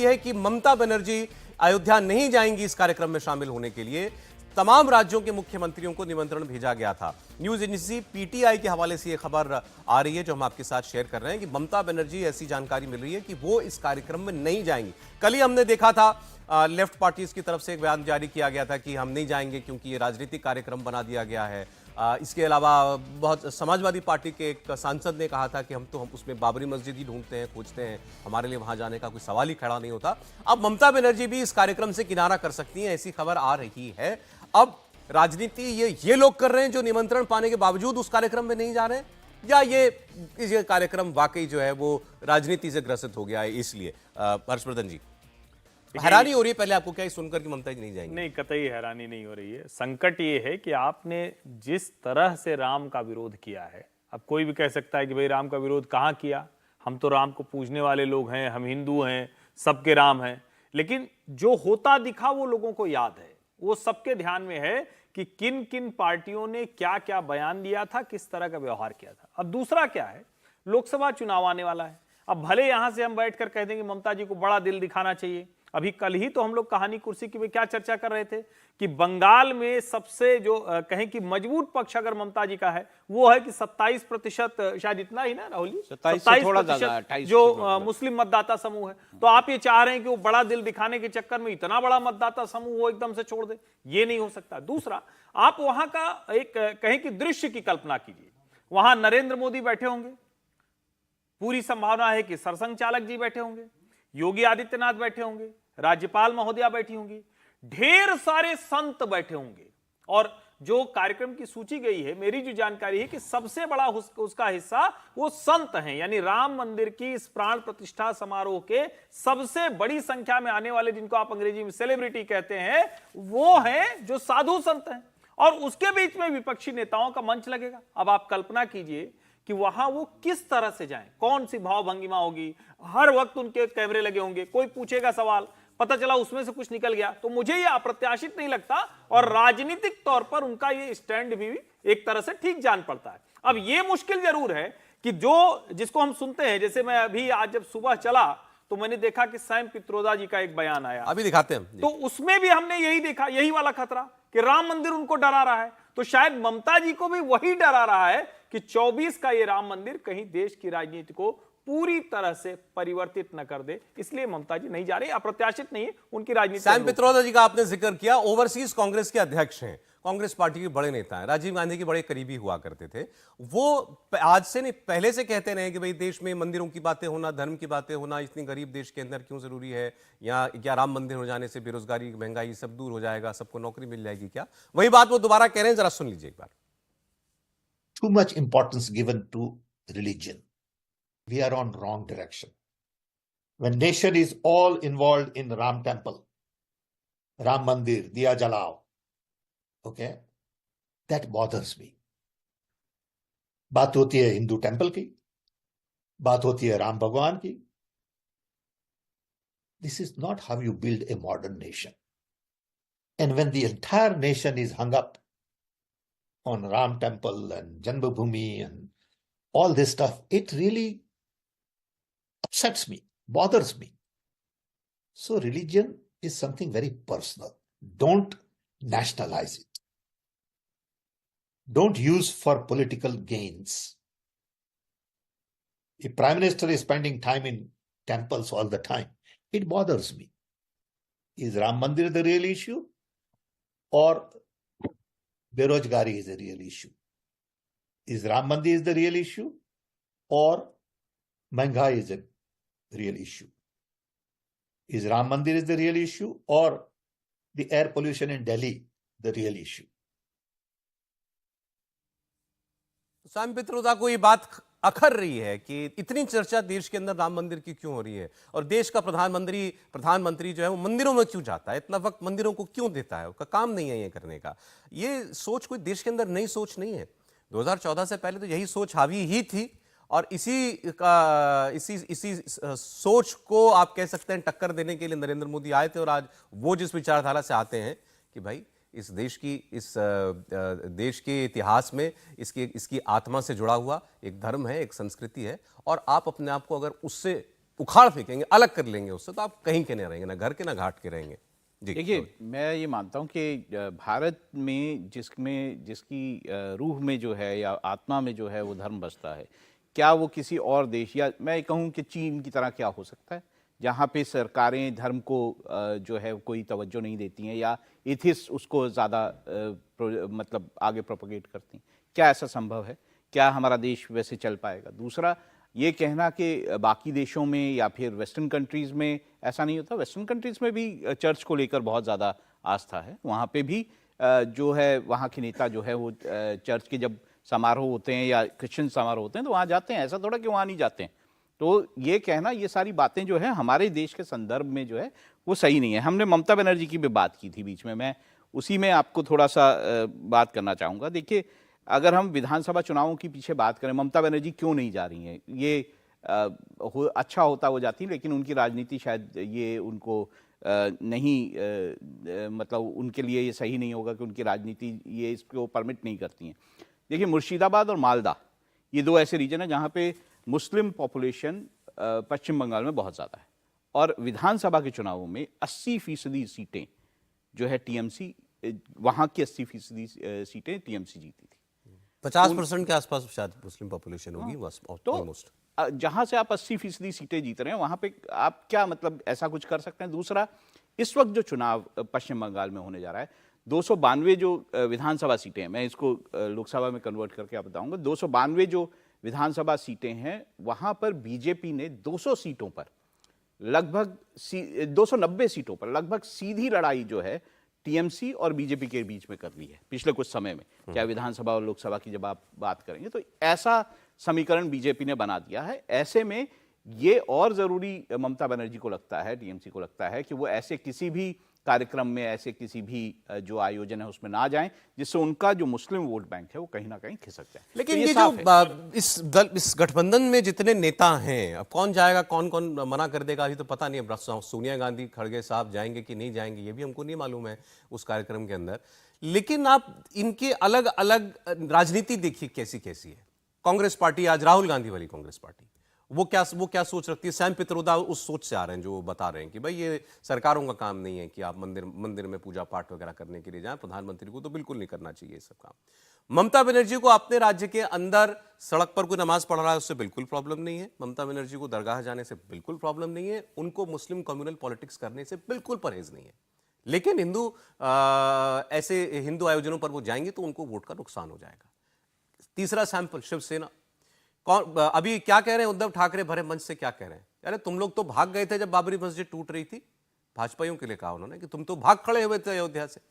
है कि ममता बनर्जी अयोध्या नहीं जाएंगी इस कार्यक्रम में शामिल होने के लिए। तमाम राज्यों के मुख्यमंत्रियों को निमंत्रण भेजा गया था। न्यूज एजेंसी पीटीआई के हवाले से यह खबर आ रही है जो हम आपके साथ शेयर कर रहे हैं कि ममता बनर्जी, ऐसी जानकारी मिल रही है कि वो इस कार्यक्रम में नहीं जाएंगी। कल ही हमने देखा था लेफ्ट पार्टीज की तरफ से एक बयान जारी किया गया था कि हम नहीं जाएंगे क्योंकि ये राजनीतिक कार्यक्रम बना दिया गया है। इसके अलावा बहुत समाजवादी पार्टी के एक सांसद ने कहा था कि हम उसमें बाबरी मस्जिद ही ढूंढते हैं, खोजते हैं, हमारे लिए वहां जाने का कोई सवाल ही खड़ा नहीं होता। अब ममता बनर्जी भी इस कार्यक्रम से किनारा कर सकती हैं, ऐसी खबर आ रही है। अब राजनीति ये लोग कर रहे हैं जो निमंत्रण पाने के बावजूद उस कार्यक्रम में नहीं जा रहे हैं, या ये कार्यक्रम वाकई जो है वो राजनीति से ग्रसित हो गया है। इसलिए हर्षवर्धन जी, हैरानी हो रही है पहले आपको क्या सुनकर कि ममता जी नहीं जाएंगी? नहीं, कतई हैरानी नहीं हो रही है। संकट ये है कि आपने जिस तरह से राम का विरोध किया है, अब कोई भी कह सकता है कि भाई राम का विरोध कहाँ किया, हम तो राम को पूजने वाले लोग हैं, हम हिंदू हैं, सबके राम हैं। लेकिन जो होता दिखा वो लोगों को याद है, वो सबके ध्यान में है कि किन किन पार्टियों ने क्या क्या बयान दिया था, किस तरह का व्यवहार किया था। अब दूसरा क्या है, लोकसभा चुनाव आने वाला है। अब भले यहां से हम बैठकर कह देंगे ममता जी को बड़ा दिल दिखाना चाहिए। अभी कल ही तो हम लोग कहानी कुर्सी की में क्या चर्चा कर रहे थे कि बंगाल में सबसे जो कहें कि मजबूत पक्ष अगर ममता जी का है वो है कि 27%, शायद इतना ही ना राहुल जी, 27% जो मुस्लिम मतदाता समूह है। तो आप ये चाह रहे हैं कि वो बड़ा दिल दिखाने के चक्कर में इतना बड़ा मतदाता समूह वो एकदम से छोड़ दे, ये नहीं हो सकता। दूसरा, आप वहां का एक कहें कि दृश्य की कल्पना कीजिए, वहां नरेंद्र मोदी बैठे होंगे, पूरी संभावना है कि सरसंघ चालक जी बैठे होंगे, योगी आदित्यनाथ बैठे होंगे, राज्यपाल महोदया बैठी होंगी, ढेर सारे संत बैठे होंगे। और जो कार्यक्रम की सूची गई है, मेरी जो जानकारी है कि सबसे बड़ा उसका हिस्सा वो संत हैं, यानी राम मंदिर की इस प्राण प्रतिष्ठा समारोह के सबसे बड़ी संख्या में आने वाले, जिनको आप अंग्रेजी में सेलिब्रिटी कहते हैं, वो हैं जो साधु संत हैं। और उसके बीच में विपक्षी नेताओं का मंच लगेगा। अब आप कल्पना कीजिए कि वहां वो किस तरह से जाएं, कौन सी भाव भंगिमा होगी, हर वक्त उनके कैमरे लगे होंगे, कोई पूछेगा सवाल, पता चला उसमें से कुछ निकल गया, तो मुझे ये अप्रत्याशित नहीं लगता। और राजनीतिक तौर पर उनका ये स्टैंड भी एक तरह से ठीक जान पड़ता है। अब ये मुश्किल जरूर है कि जिसको हम सुनते हैं, जैसे मैं अभी आज जब सुबह चला तो मैंने देखा कि सैम पित्रोदा जी का एक बयान आया, अभी दिखाते हैं, तो उसमें भी हमने यही देखा, यही वाला खतरा कि राम मंदिर उनको डरा रहा है। तो शायद ममता जी को भी वही डरा रहा है कि 24 का ये राम मंदिर कहीं देश की राजनीति को पूरी तरह से परिवर्तित न कर दे, इसलिए ममता जी नहीं जा रही। अप्रत्याशित नहीं है उनकी राजनीति। सैम पित्रोदा जी का आपने जिक्र किया, ओवरसीज कांग्रेस के अध्यक्ष हैं, कांग्रेस पार्टी के बड़े नेता हैं, राजीव गांधी के बड़े करीबी हुआ करते थे। वो आज से नहीं, पहले से कहते रहे कि भाई देश में मंदिरों की बातें होना, धर्म की बातें होना इतनी गरीब देश के अंदर क्यों जरूरी है, या क्या राम मंदिर हो जाने से बेरोजगारी, महंगाई सब दूर हो जाएगा, सबको नौकरी मिल जाएगी क्या? वही बात वो दोबारा कह रहे हैं, जरा सुन लीजिए एक बार। Too much importance given to religion. We are on wrong direction. When nation is all involved in Ram temple, Ram Mandir, Diya Jalao, okay, that bothers me. बात होती है हिंदू टेम्पल की, बात होती है राम भगवान की. This is not how you build a modern nation. And when the entire nation is hung up on Ram temple and Janmabhoomi and all this stuff, it really upsets me, bothers me. So religion is something very personal. Don't nationalize it. Don't use for political gains. If Prime Minister is spending time in temples all the time, it bothers me. Is Ram Mandir the real issue? Or Berojgari is the real issue? Is Ram Mandir the real issue? Or Mahanga is the real issue? Is Ram Mandir is the real issue, or the air pollution in Delhi the real issue? Sam Pitroda को ये बात अखर रही है कि इतनी चर्चा देश के अंदर राम मंदिर की क्यों हो रही है, और देश का प्रधानमंत्री जो है वो मंदिरों में क्यों जाता है, इतना वक्त मंदिरों को क्यों देता है, उसका काम नहीं है ये करने का। ये सोच कोई देश के अंदर नई सोच नहीं है। 2014 से पहले तो यही सोच हावी ही थी, और इसी सोच को आप कह सकते हैं टक्कर देने के लिए नरेंद्र मोदी आए थे। और आज वो जिस विचारधारा से आते हैं कि भाई इस देश के इतिहास में इसकी आत्मा से जुड़ा हुआ एक धर्म है, एक संस्कृति है, और आप अपने आप को अगर उससे उखाड़ फेंकेंगे, अलग कर लेंगे उससे, तो आप कहीं के नहीं रहेंगे, ना घर के ना घाट के रहेंगे। जी देखिए, मैं ये मानता हूँ कि भारत में जिसकी रूह में जो है या आत्मा में जो है वो धर्म बसता है, क्या वो किसी और देश या मैं कहूँ कि चीन की तरह क्या हो सकता है, जहाँ पे सरकारें धर्म को जो है कोई तवज्जो नहीं देती हैं या एथिस्ट उसको ज़्यादा मतलब आगे प्रोपगेट करती हैं? क्या ऐसा संभव है? क्या हमारा देश वैसे चल पाएगा? दूसरा, ये कहना कि बाकी देशों में या फिर वेस्टर्न कंट्रीज़ में ऐसा नहीं होता। वेस्टर्न कंट्रीज़ में भी चर्च को लेकर बहुत ज़्यादा आस्था है। वहाँ पे भी जो है वहाँ के नेता जो है वो चर्च के जब समारोह होते हैं या क्रिश्चियन समारोह होते हैं तो वहाँ जाते हैं। ऐसा थोड़ा कि वहाँ नहीं जाते हैं। तो ये कहना, ये सारी बातें जो है हमारे देश के संदर्भ में जो है वो सही नहीं है। हमने ममता बनर्जी की भी बात की थी बीच में, मैं उसी में आपको थोड़ा सा बात करना चाहूँगा। देखिए, अगर हम विधानसभा चुनावों की पीछे बात करें, ममता बनर्जी क्यों नहीं जा रही हैं? ये अच्छा होता वो जाती, लेकिन उनकी राजनीति शायद ये उनको नहीं मतलब उनके लिए ये सही नहीं होगा कि उनकी राजनीति ये इसको परमिट नहीं करती हैं। देखिए, मुर्शिदाबाद और मालदा ये दो ऐसे रीजन है जहाँ पे मुस्लिम पॉपुलेशन पश्चिम बंगाल में बहुत ज़्यादा है और विधानसभा के चुनावों में 80% सीटें जो है टीएमसी, वहाँ की 80% सीटें टीएमसी जीती थी। 50% के आसपास शायद मुस्लिम पॉपुलेशन होगी तो ऑलमोस्ट। जहाँ से आप 80% सीटें जीत रहे हैं वहाँ पे आप क्या मतलब ऐसा कुछ कर सकते हैं? दूसरा, इस वक्त जो चुनाव पश्चिम बंगाल में होने जा रहा है, 292 जो विधानसभा सीटें हैं, मैं इसको लोकसभा में कन्वर्ट करके आप बताऊंगा, 292 जो विधानसभा सीटें हैं वहाँ पर बीजेपी ने 200 सीटों पर लगभग 290 सीटों पर लगभग सीधी लड़ाई जो है टीएमसी और बीजेपी के बीच में कर ली है पिछले कुछ समय में। चाहे विधानसभा और लोकसभा की जब आप बात करेंगे तो ऐसा समीकरण बीजेपी ने बना दिया है। ऐसे में ये और जरूरी ममता बनर्जी को लगता है, टीएमसी को लगता है कि वो ऐसे किसी भी कार्यक्रम में, ऐसे किसी भी जो आयोजन है उसमें ना जाएं जिससे उनका जो मुस्लिम वोट बैंक है वो कहीं ना कहीं खिसक जाए। लेकिन तो ये जो इस गठबंधन में जितने नेता हैं, अब कौन जाएगा, कौन कौन मना कर देगा, अभी तो पता नहीं है। सोनिया गांधी, खड़गे साहब जाएंगे कि नहीं जाएंगे ये भी हमको नहीं मालूम है उस कार्यक्रम के अंदर। लेकिन आप इनके अलग अलग राजनीति देखिए कैसी कैसी है। कांग्रेस पार्टी, आज राहुल गांधी वाली कांग्रेस पार्टी, वो क्या सोच रखती है? सैम पित्रोदा उस सोच से आ रहे हैं जो बता रहे हैं कि भाई ये सरकारों का काम नहीं है कि आप मंदिर में पूजा पाठ वगैरह करने के लिए जाएं, प्रधानमंत्री को तो बिल्कुल नहीं करना चाहिए ये सब काम। ममता बनर्जी को अपने राज्य के अंदर सड़क पर कोई नमाज पढ़ रहा है उससे बिल्कुल प्रॉब्लम नहीं है। ममता बनर्जी को दरगाह जाने से बिल्कुल प्रॉब्लम नहीं है। उनको मुस्लिम कम्युनल पॉलिटिक्स करने से बिल्कुल परहेज नहीं है। लेकिन ऐसे हिंदू आयोजनों पर वो जाएंगे तो उनको वोट का नुकसान हो जाएगा। तीसरा सैंपल शिवसेना। अभी क्या कह रहे हैं उद्धव ठाकरे भरे मंच से, क्या कह रहे हैं? अरे तुम लोग तो भाग गए थे जब बाबरी मस्जिद टूट रही थी। भाजपाइयों के लिए कहा उन्होंने कि तुम तो भाग खड़े हुए थे अयोध्या से।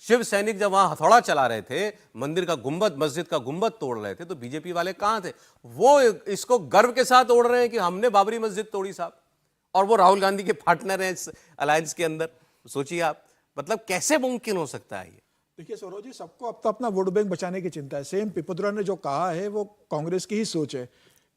शिव सैनिक जब वहां हथौड़ा चला रहे थे, मंदिर का गुंबद, मस्जिद का गुंबद तोड़ रहे थे, तो बीजेपी वाले कहां थे? वो इसको गर्व के साथ ओढ़ रहे हैं कि हमने बाबरी मस्जिद तोड़ी साहब, और वो राहुल गांधी के पार्टनर हैं इस अलायंस के अंदर। सोचिए आप, मतलब कैसे मुमकिन हो सकता है ये? देखिए सौरभ जी, सबको अब तो अपना वोट बैंक बचाने की चिंता है। सेम पिपुत्रा ने जो कहा है वो कांग्रेस की ही सोच है।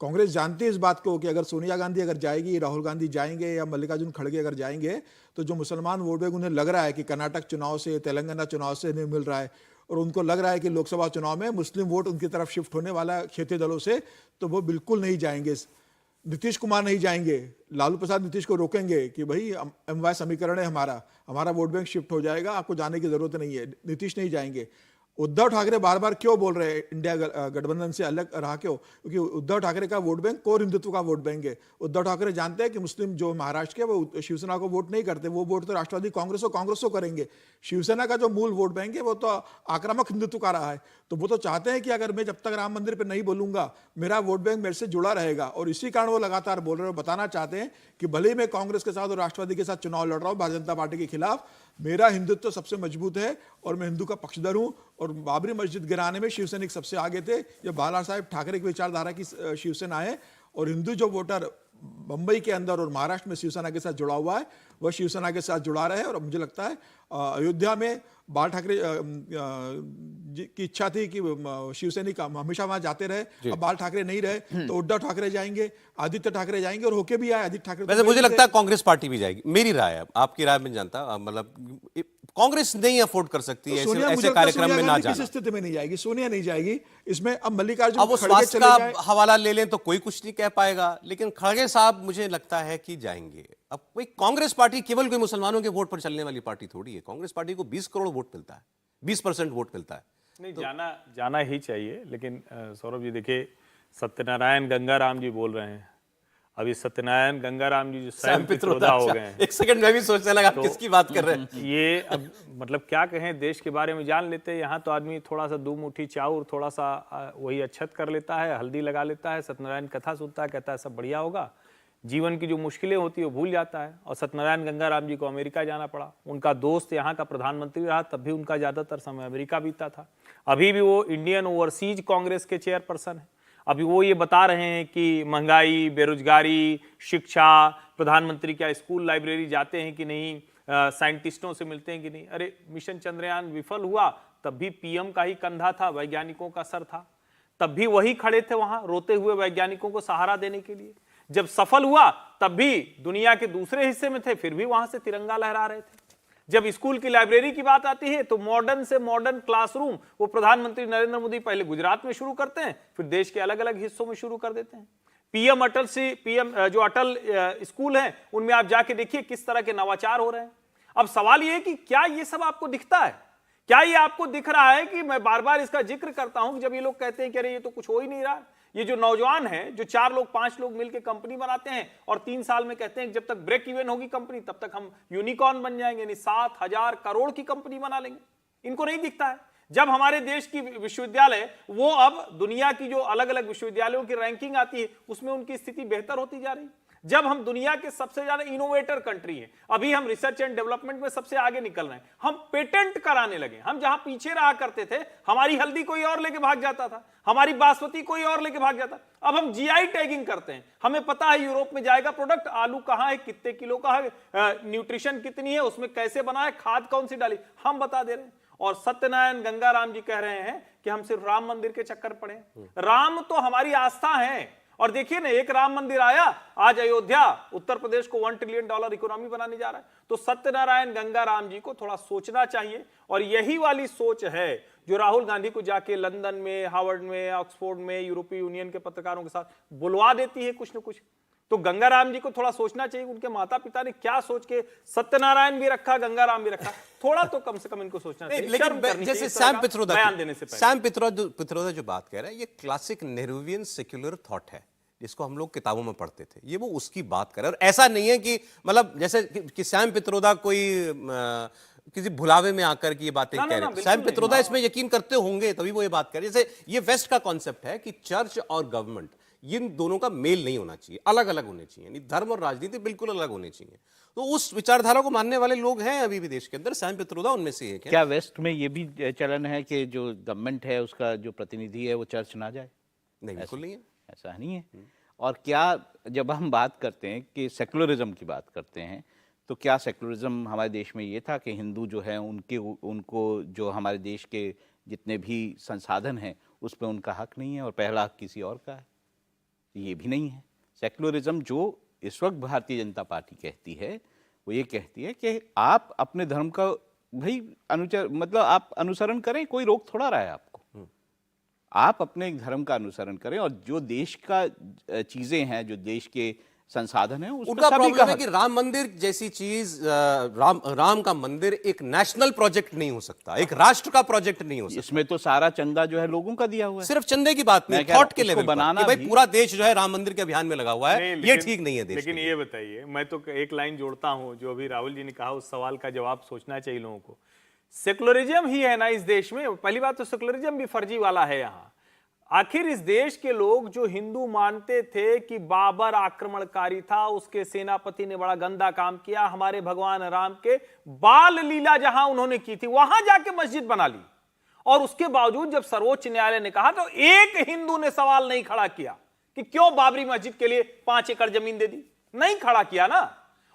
कांग्रेस जानती है इस बात को कि अगर सोनिया गांधी अगर जाएगी, राहुल गांधी जाएंगे या मल्लिकार्जुन खड़गे अगर जाएंगे तो जो मुसलमान वोट बैंक उन्हें लग रहा है कि कर्नाटक चुनाव से, तेलंगाना चुनाव से नहीं मिल रहा है, और उनको लग रहा है कि लोकसभा चुनाव में मुस्लिम वोट उनकी तरफ शिफ्ट होने वाला है क्षेत्रीय दलों से, तो वो बिल्कुल नहीं जाएंगे। नीतीश कुमार नहीं जाएंगे, लालू प्रसाद नीतीश को रोकेंगे कि भाई एमवाय समीकरण है हमारा वोट बैंक शिफ्ट हो जाएगा, आपको जाने की जरूरत नहीं है। नीतीश नहीं जाएंगे। उद्धव ठाकरे बार बार क्यों बोल रहे हैं इंडिया गठबंधन से अलग रहा क्यों? क्योंकि उद्धव ठाकरे का वोट बैंक कोर हिंदुत्व का वोट बैंक है। उद्धव ठाकरे जानते हैं कि मुस्लिम जो महाराष्ट्र के वो शिवसेना को वोट नहीं करते, वो वोट तो राष्ट्रवादी कांग्रेस को करेंगे। शिवसेना का जो मूल वोट बैंक है वो तो आक्रामक हिंदुत्व का रहा है, तो वो तो चाहते हैं कि अगर मैं जब तक राम मंदिर पर नहीं बोलूंगा मेरा वोट बैंक मेरे से जुड़ा रहेगा, और इसी कारण वो लगातार बोल रहे हैं, बताना चाहते हैं कि भले ही मैं कांग्रेस के साथ और राष्ट्रवादी के साथ चुनाव लड़ रहा हूँ भारतीय जनता पार्टी के खिलाफ, मेरा हिंदुत्व सबसे मजबूत है और मैं हिंदू का पक्षधर हूं। और बाबरी मस्जिद गिराने में शिवसैनिक सबसे आगे थे। ये बाला साहेब ठाकरे की विचारधारा की शिवसेना है, और हिंदू जो वोटर मुंबई के अंदर और महाराष्ट्र में शिवसेना के साथ जुड़ा हुआ है वह शिवसेना के साथ जुड़ा रहे। और मुझे लगता है अयोध्या में बाल ठाकरे की इच्छा थी कि शिवसैनिक हमेशा वहां जाते रहे, अब बाल ठाकरे नहीं रहे तो उद्धव ठाकरे जाएंगे, आदित्य ठाकरे जाएंगे, और होके भी आए आदित्य ठाकरे। वैसे मुझे लगता है कांग्रेस पार्टी भी जाएगी, मेरी राय है, आपकी राय में जानता, मतलब कांग्रेस नहीं अफोर्ड कर सकती है सोनिया, मुझे ऐसे लगता है कार्यक्रम में सोनिया ना गांधी जाना। किस स्थिति में नहीं जाएगी, सोनिया नहीं जाएगी इसमें। अब मल्लिकार्जुन अब वो खड़गे स्वास्थ्य चले का जाए, हवाला ले लें तो कोई कुछ नहीं कह पाएगा, लेकिन खड़गे साहब मुझे लगता है कि जाएंगे। अब कोई कांग्रेस पार्टी केवल कोई मुसलमानों के वोट पर चलने वाली पार्टी थोड़ी है। कांग्रेस पार्टी को 20 करोड़ वोट मिलता है, 20% वोट मिलता है। नहीं, जाना ही चाहिए। लेकिन सौरभ जी देखिए, सत्यनारायण गंगाराम जी बोल रहे हैं, अभी सत्यनारायण गंगाराम जी जो सैम पित्रोदा हो गए हैं। एक सेकंड मैं भी सोचने लगा किसकी बात कर रहे हैं। ये अब मतलब क्या कहें, देश के बारे में जान लेते हैं। यहाँ तो आदमी थोड़ा सा 2 मुट्ठी चाउर, थोड़ा सा वही अच्छत कर लेता है, हल्दी लगा लेता है, सत्यनारायण कथा सुनता है, कहता है सब बढ़िया होगा। जीवन की जो मुश्किलें होती है वो भूल जाता है। और सत्यनारायण गंगाराम जी को अमेरिका जाना पड़ा। उनका दोस्त यहाँ का प्रधानमंत्री रहा, तब भी उनका ज़्यादातर समय अमेरिका बीता था। अभी भी वो इंडियन ओवरसीज कांग्रेस के चेयरपर्सन हैं। अभी वो ये बता रहे हैं कि महंगाई, बेरोजगारी, शिक्षा, प्रधानमंत्री क्या स्कूल लाइब्रेरी जाते हैं कि नहीं, साइंटिस्टों से मिलते हैं कि नहीं। अरे मिशन चंद्रयान विफल हुआ तब भी पीएम का ही कंधा था, वैज्ञानिकों का सर था, तब भी वही खड़े थे वहां रोते हुए वैज्ञानिकों को सहारा देने के लिए। जब सफल हुआ तब भी दुनिया के दूसरे हिस्से में थे, फिर भी वहां से तिरंगा लहरा रहे थे। जब स्कूल की लाइब्रेरी की बात आती है तो मॉडर्न से मॉडर्न क्लासरूम वो प्रधानमंत्री नरेंद्र मोदी पहले गुजरात में शुरू करते हैं, फिर देश के अलग अलग हिस्सों में शुरू कर देते हैं। पीएम जो अटल स्कूल हैं उनमें आप जाके देखिए किस तरह के नवाचार हो रहे हैं। अब सवाल ये है कि क्या ये सब आपको दिखता है? क्या ये आपको दिख रहा है कि मैं बार बार इसका जिक्र करता हूं कि जब ये लोग कहते हैं कि अरे ये तो कुछ हो ही नहीं रहा, ये जो नौजवान हैं जो 4 लोग 5 लोग मिलकर कंपनी बनाते हैं और 3 साल में कहते हैं जब तक ब्रेक इवन होगी कंपनी तब तक हम यूनिकॉर्न बन जाएंगे, यानी 7,000 करोड़ की कंपनी बना लेंगे। इनको नहीं दिखता है जब हमारे देश की विश्वविद्यालय वो अब दुनिया की जो अलग अलग विश्वविद्यालयों की रैंकिंग आती है उसमें उनकी स्थिति बेहतर होती जा रही है। जब हम दुनिया के सबसे ज्यादा इनोवेटर कंट्री हैं, अभी हम रिसर्च एंड डेवलपमेंट में सबसे आगे निकल रहे हैं, हम पेटेंट कराने लगे। हम जहां पीछे रहा करते थे, हमारी हल्दी कोई और लेके भाग जाता था, हमारी बासमती कोई और लेके भाग जाता, अब हम जीआई टैगिंग करते हैं। हमें पता है यूरोप में जाएगा प्रोडक्ट, आलू कहां है, कितने किलो का है, न्यूट्रिशन कितनी है, उसमें कैसे बना है, खाद कौन सी डाली, हम बता दे रहे हैं। और सत्यनारायण गंगाराम जी कह रहे हैं कि हम सिर्फ राम मंदिर के चक्कर पड़े। राम तो हमारी आस्था है। और देखिए ना, एक राम मंदिर आया, आज अयोध्या उत्तर प्रदेश को $1 ट्रिलियन इकोनॉमी बनाने जा रहा है। तो सत्यनारायण गंगाराम जी को थोड़ा सोचना चाहिए। और यही वाली सोच है जो राहुल गांधी को जाके लंदन में, हार्वर्ड में, ऑक्सफोर्ड में, यूरोपीय यूनियन के पत्रकारों के साथ बुलवा देती है कुछ न कुछ। तो गंगाराम जी को थोड़ा सोचना चाहिए, उनके माता पिता ने क्या सोच के सत्यनारायण भी रखा, गंगाराम भी रखा, थोड़ा तो कम से कम इनको सोचना चाहिए। लेकिन जैसे सैम पित्रोदा बयान देने से पहले सैम पित्रोदा जो बात कह रहे हैं, ये क्लासिक नेहरूवियन सेक्युलर थॉट है जिसको हम लोग किताबों में पढ़ते थे। ये वो उसकी बात कर रहे हैं। और ऐसा नहीं है कि मतलब जैसे कि सैम पित्रोदा कोई किसी भुलावे में आकर के ये बातें कह रहे हैं। सैम पित्रोदा इसमें यकीन करते होंगे तभी वो ये बात कर रहे हैं। जैसे ये वेस्ट का कॉन्सेप्ट है कि चर्च और गवर्नमेंट इन दोनों का मेल नहीं होना चाहिए, अलग अलग होने चाहिए, यानी धर्म और राजनीति बिल्कुल अलग होने चाहिए। तो उस विचारधारा को मानने वाले लोग हैं अभी भी देश के अंदर। सैम पित्रोदा उनमें से एक है। क्या वेस्ट में ये भी चलन है कि जो गवर्नमेंट है उसका जो प्रतिनिधि है वो चर्च ना जाए? नहीं, बिल्कुल नहीं है, ऐसा नहीं है। और क्या जब हम बात करते हैं कि सेकुलरिज्म की बात करते हैं तो क्या सेकुलरिज्म हमारे देश में ये था कि हिंदू जो है उनको जो हमारे देश के जितने भी संसाधन हैं उस पर उनका हक नहीं है और पहला हक किसी और का है? ये भी नहीं है। सेकुलरिज्म जो इस वक्त भारतीय जनता पार्टी कहती है वो ये कहती है कि आप अपने धर्म का भाई आप अनुसरण करें, कोई रोक थोड़ा रहा है आपको। आप अपने एक धर्म का अनुसरण करें और जो देश का चीजें हैं, जो देश के संसाधन है, उनका प्रॉब्लम है कि राम मंदिर जैसी चीज, राम का मंदिर एक नेशनल प्रोजेक्ट नहीं हो सकता, एक राष्ट्र का प्रोजेक्ट नहीं हो सकता। इसमें तो सारा चंदा जो है लोगों का दिया हुआ है। सिर्फ चंदे की बात नहीं, थॉट के लेवल पर कि भाई पूरा देश जो है राम मंदिर के अभियान में लगा हुआ है, ये ठीक नहीं है देश। लेकिन ये बताइए, मैं तो एक लाइन जोड़ता हूं जो अभी राहुल जी ने कहा, उस सवाल का जवाब सोचना चाहिए लोगों को। सेकुलरिज्म ही है ना इस देश में। पहली बात तो सेकुलरिज्म भी फर्जी वाला है यहाँ। आखिर इस देश के लोग जो हिंदू मानते थे कि बाबर आक्रमणकारी था, उसके सेनापति ने बड़ा गंदा काम किया, हमारे भगवान राम के बाल लीला जहां उन्होंने की थी वहां जाके मस्जिद बना ली, और उसके बावजूद जब सर्वोच्च न्यायालय ने कहा तो एक हिंदू ने सवाल नहीं खड़ा किया कि क्यों बाबरी मस्जिद के लिए 5 एकड़ जमीन दे दी। नहीं खड़ा किया ना।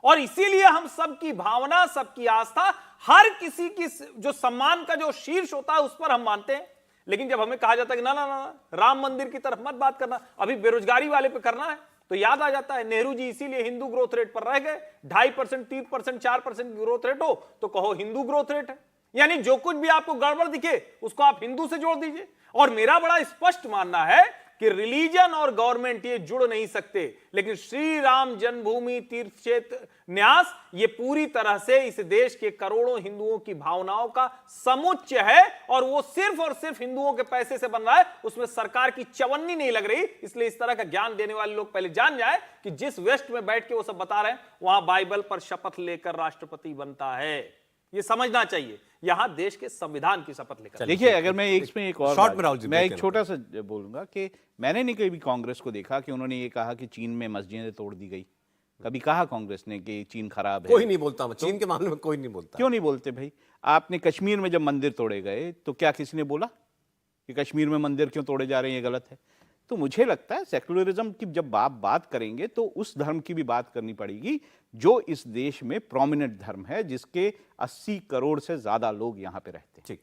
और इसीलिए हम सबकी भावना, सबकी आस्था, हर किसी की जो सम्मान का जो शीर्ष होता है उस पर हम मानते हैं। लेकिन जब हमें कहा जाता है कि ना ना ना राम मंदिर की तरफ मत बात करना, अभी बेरोजगारी वाले पे करना है, तो याद आ जाता है नेहरू जी इसीलिए हिंदू ग्रोथ रेट पर रह गए। 2.5%, 3%, 4% ग्रोथ रेट हो तो कहो हिंदू ग्रोथ रेट है। यानी जो कुछ भी आपको गड़बड़ दिखे उसको आप हिंदू से जोड़ दीजिए। और मेरा बड़ा स्पष्ट मानना है कि रिलीजन और गवर्नमेंट ये जुड़ नहीं सकते, लेकिन श्री राम जन्मभूमि तीर्थ क्षेत्र न्यास ये पूरी तरह से इस देश के करोड़ों हिंदुओं की भावनाओं का समुच्चय है, और वो सिर्फ और सिर्फ हिंदुओं के पैसे से बन रहा है, उसमें सरकार की चवन्नी नहीं लग रही। इसलिए इस तरह का ज्ञान देने वाले लोग पहले जान जाए कि जिस वेस्ट में बैठ के वो सब बता रहे हैं वहां बाइबल पर शपथ लेकर राष्ट्रपति बनता है, ये समझना चाहिए। यहां देश के संविधान की शपथ लेकर। देखिए, अगर मैं इसमें एक और शॉर्ट में राहुल जी मैं ब्रेक एक छोटा सा बोलूंगा कि मैंने नहीं कभी कांग्रेस को देखा कि उन्होंने ये कहा कि चीन में मस्जिदें तोड़ दी गई। कभी कहा कांग्रेस ने कि चीन खराब है? कोई नहीं बोलता, चीन के मामले में कोई नहीं बोलता। क्यों नहीं बोलते भाई? आपने कश्मीर में जब मंदिर तोड़े गए तो क्या किसी ने बोला कि कश्मीर में मंदिर क्यों तोड़े जा रहे हैं, ये गलत है? तो मुझे लगता है सेक्युलरिज्म की जब आप बात करेंगे तो उस धर्म की भी बात करनी पड़ेगी जो इस देश में प्रोमिनेंट धर्म है, जिसके 80 करोड़ से ज्यादा लोग यहां पे रहते हैं। ठीक,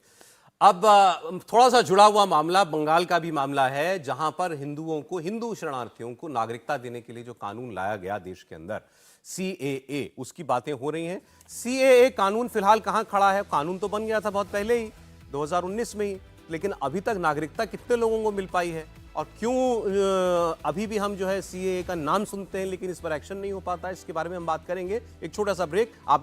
अब थोड़ा सा जुड़ा हुआ मामला बंगाल का भी मामला है, जहां पर हिंदुओं को, हिंदू शरणार्थियों को नागरिकता देने के लिए जो कानून लाया गया देश के अंदर, CAA, उसकी बातें हो रही हैं। CAA कानून फिलहाल कहां खड़ा है? कानून तो बन गया था बहुत पहले ही, 2019 में ही, लेकिन अभी तक नागरिकता कितने लोगों को मिल पाई है? और क्यों अभी भी हम जो है CAA का नाम सुनते हैं लेकिन इस पर एक्शन नहीं हो पाता है, इसके बारे में हम बात करेंगे। एक छोटा सा ब्रेक। आप